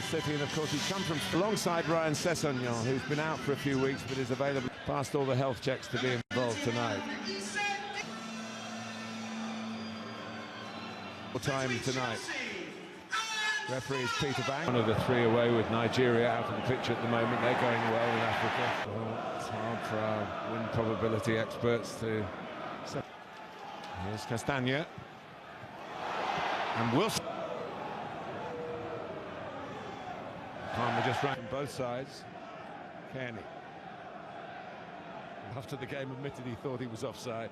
City, and of course he's come from alongside Ryan Sessegnon, who's been out for a few weeks but is available, past all the health checks to be involved tonight. Time tonight. Referee is Peter Banks. One of the three away with Nigeria out on the pitch at the moment. They're going well in Africa. Well, it's hard for our win probability experts to... Here's Castagna. And Wilson. Palmer just ran from both sides. Kearney. After the game admitted he thought he was offside.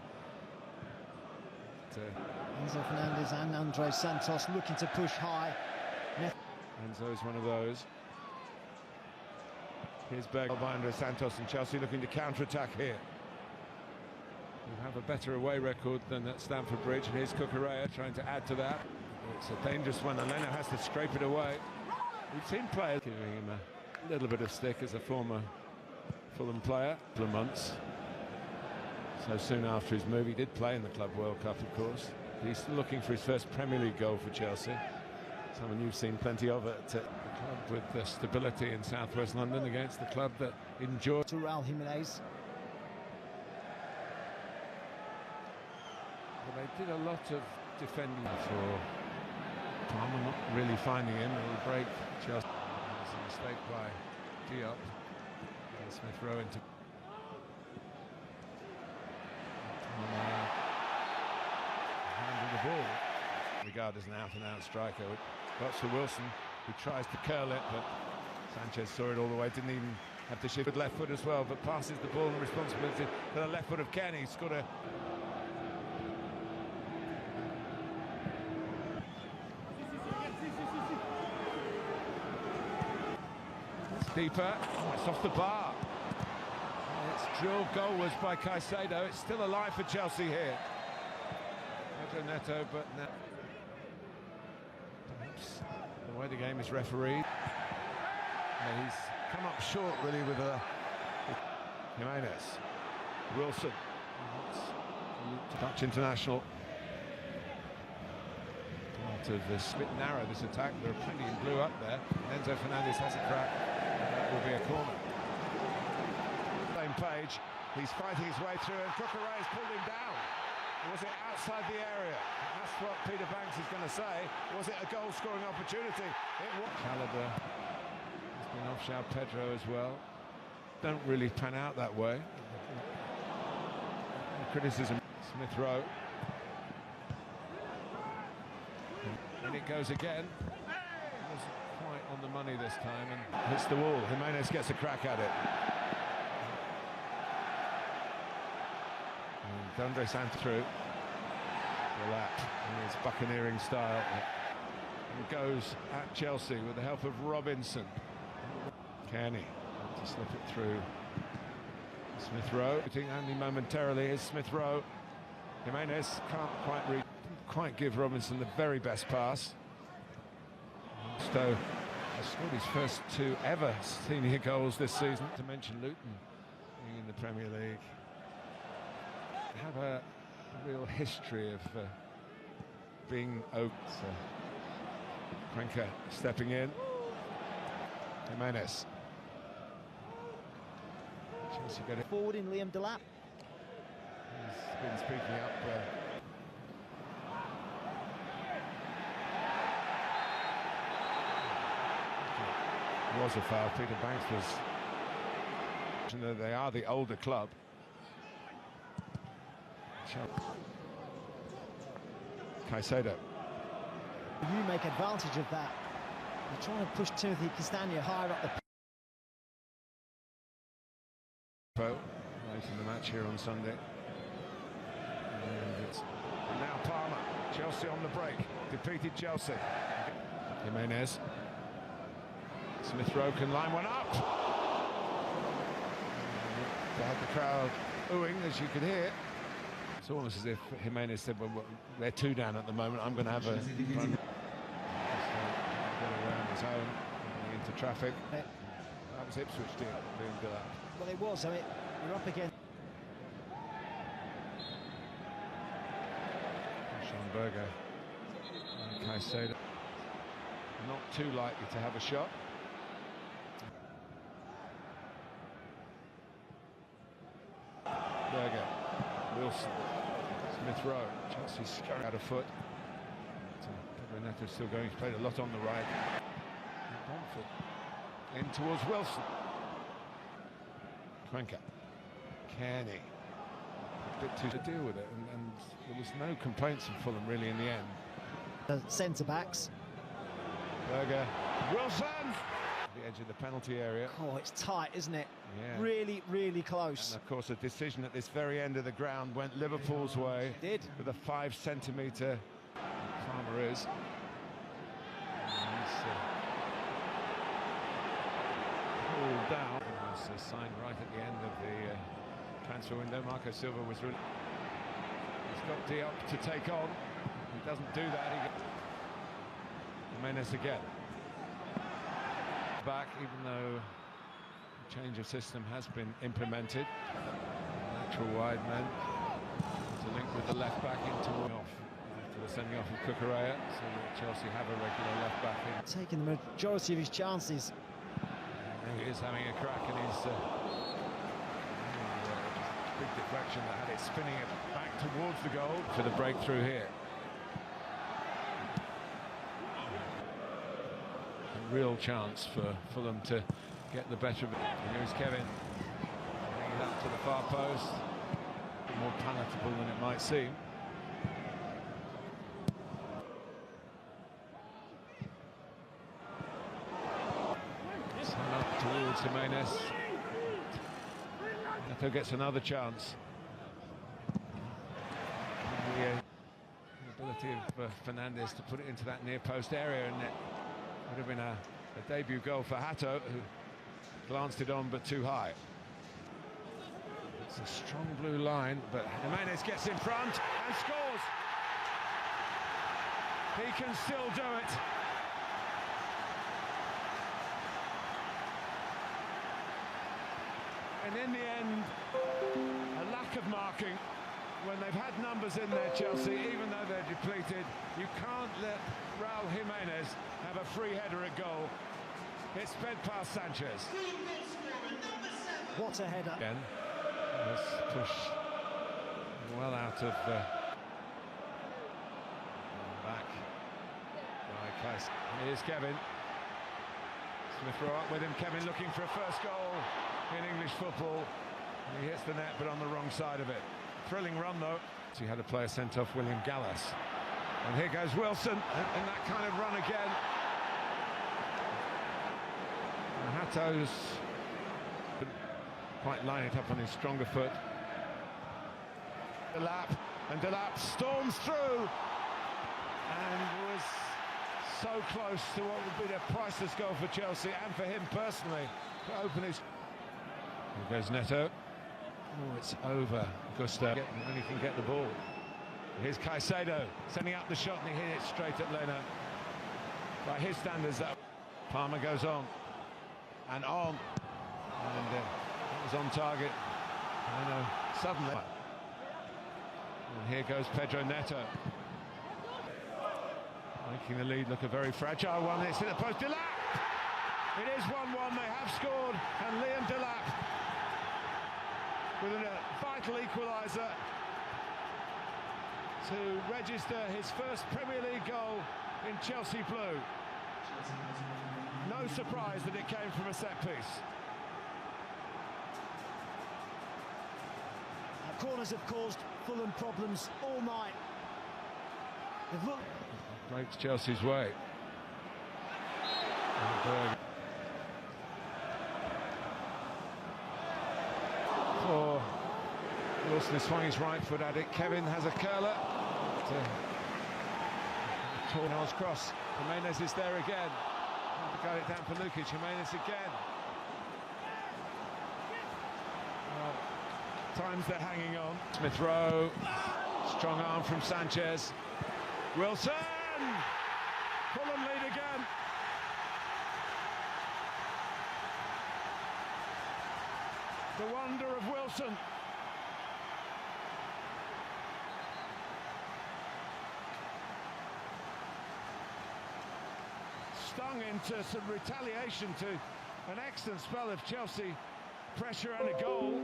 Enzo Fernandez and Andre Santos looking to push high. Enzo's one of those. Here's Berg by Andre Santos, and Chelsea looking to counter-attack here. We have a better away record than at Stamford Bridge, and here's Cucurella trying to add to that. It's a dangerous one, and Leno has to scrape it away. We've seen players giving him a little bit of stick as a former Fulham player for months. So soon after his move, he did play in the Club World Cup, of course. He's still looking for his first Premier League goal for Chelsea. Someone you've seen plenty of at the club with the stability in South-West London against the club that enjoyed. To Raul Jimenez. Well, they did a lot of defending for Palmer, not really finding him. It'll break Chelsea. There's a mistake by Diop. And Smith Rowe into. Handled the ball. Regarded as an out-and-out striker. Got to Wilson, who tries to curl it, but Sanchez saw it all the way. Didn't even have to shift with left foot as well, but passes the ball and responsibility to the left foot of Kenny. He's got a. Deeper. Oh, it's off the bar. It's drilled goalwards by Caicedo. It's still alive for Chelsea here. Pedro Neto, but now perhaps the way the game is refereed. He's come up short really with a Jimenez. Wilson. Dutch international. Part of this bit narrow, this attack. There are plenty in blue up there. Enzo Fernandez has a crack. That will be a corner. Same page. He's fighting his way through, and Cucurella's pulled him down. Was it outside the area? That's what Peter Banks is going to say. Was it a goal-scoring opportunity? It was. Chalobah has been off João Pedro as well. Don't really pan out that way. Criticism. Smith Rowe. And it goes again. Wasn't quite on the money this time and hits the wall. Jimenez gets a crack at it. And Andre Santos through. The lap in his buccaneering style. And goes at Chelsea with the help of Robinson. Kearney to slip it through. Smith Rowe. Only momentarily is Smith Rowe. Jimenez can't quite give Robinson the very best pass. Stowe has scored his first two ever senior goals this season. To mention Luton being in the Premier League. They have a real history of being open. So Krenker stepping in. Jimenez. Chelsea get it forward in Liam Delap. He's been speaking up. It was a foul. Peter Banks was. They are the older club. Caicedo. You make advantage of that. You're trying to push Timothy Castagna higher up the late in the match here on Sunday. And it's now Palmer. Chelsea on the break. Defeated Chelsea. Jimenez. Smith Rowe can line one up. They had the crowd oohing, as you could hear. It's almost as if Jimenez said, well, they're two down at the moment. I'm going to have a run. Get around his own, into traffic. That was Ipswich doing that. Well, it was. I mean, you're up again. Schonberger and Caicedo not too likely to have a shot. Wilson, Smith Rowe, Chelsea scurry out of foot. Pedro Neto still going, he's played a lot on the right. Bomford in towards Wilson. Cuenca, Kearney, a bit too to deal with it, and there was no complaints from Fulham really in the end. The centre-backs. Berger, Wilson! The edge of the penalty area. Oh, it's tight, isn't it? Yeah. Really, really close. And of course, a decision at this very end of the ground went Liverpool's way. It did. With a 5 centimetre. Farmer is. He's pulled down. It was a sign right at the end of the transfer window. Marco Silva was really. He's got Diop to take on. He doesn't do that. He gets Jimenez again. Back, even though a change of system has been implemented. Natural wide men to link with the left back into off after the sending off of Cucurella, so that Chelsea have a regular left back in. Taking the majority of his chances. And he is having a crack, and he's big deflection that had it spinning it back towards the goal for the breakthrough here. Real chance for Fulham to get the better of it. And here's Kevin bringing it up to the far post. A bit more palatable than it might seem. Son up towards Jimenez. Neto gets another chance. The ability of Fernandez to put it into that near post area, and it would have been a debut goal for Hato, who glanced it on but too high. It's a strong blue line, but Jimenez gets in front and scores. He can still do it. And in the end, a lack of marking. When they've had numbers in there, Chelsea, even though they're depleted, you can't let Raul Jimenez have a free header at goal. It's sped past Sanchez. What a header. Again, this push well out of back by Kais. Here's Kevin. Smith Rowe up with him. Kevin looking for a first goal in English football. And he hits the net, but on the wrong side of it. Thrilling run though. So he had a player sent off, William Gallas. And here goes Wilson, and that kind of run again. And Hato's quite line it up on his stronger foot. Delap storms through and was so close to what would be a priceless goal for Chelsea and for him personally to open his. Here goes Neto. Oh, it's over. Gusto when he can get the ball. Here's Caicedo sending up the shot, and he hit it straight at Leno. By his standards, that Palmer goes on and on, and it was on target. Leno suddenly. And here goes Pedro Neto, making the lead look a very fragile one. It's in the post. Delap. It is 1-1. They have scored, and Liam Delap with a vital equaliser to register his first Premier League goal in Chelsea blue. No surprise that it came from a set piece. Corners have caused Fulham problems all night. They've looked. Breaks Chelsea's way. For Wilson has swung his right foot at it. Kevin has a curler. Tornell's cross. Jimenez is there again. Got it down for Lukic. Jimenez again. Well, times they're hanging on. Smith Rowe. Strong arm from Sanchez. Wilson! Fulham lead again. The wonder of Wilson. Stung into some retaliation to an excellent spell of Chelsea pressure and a goal.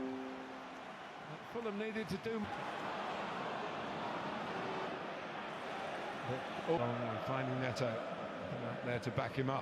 Fulham needed to do. But, finding Neto there to back him up.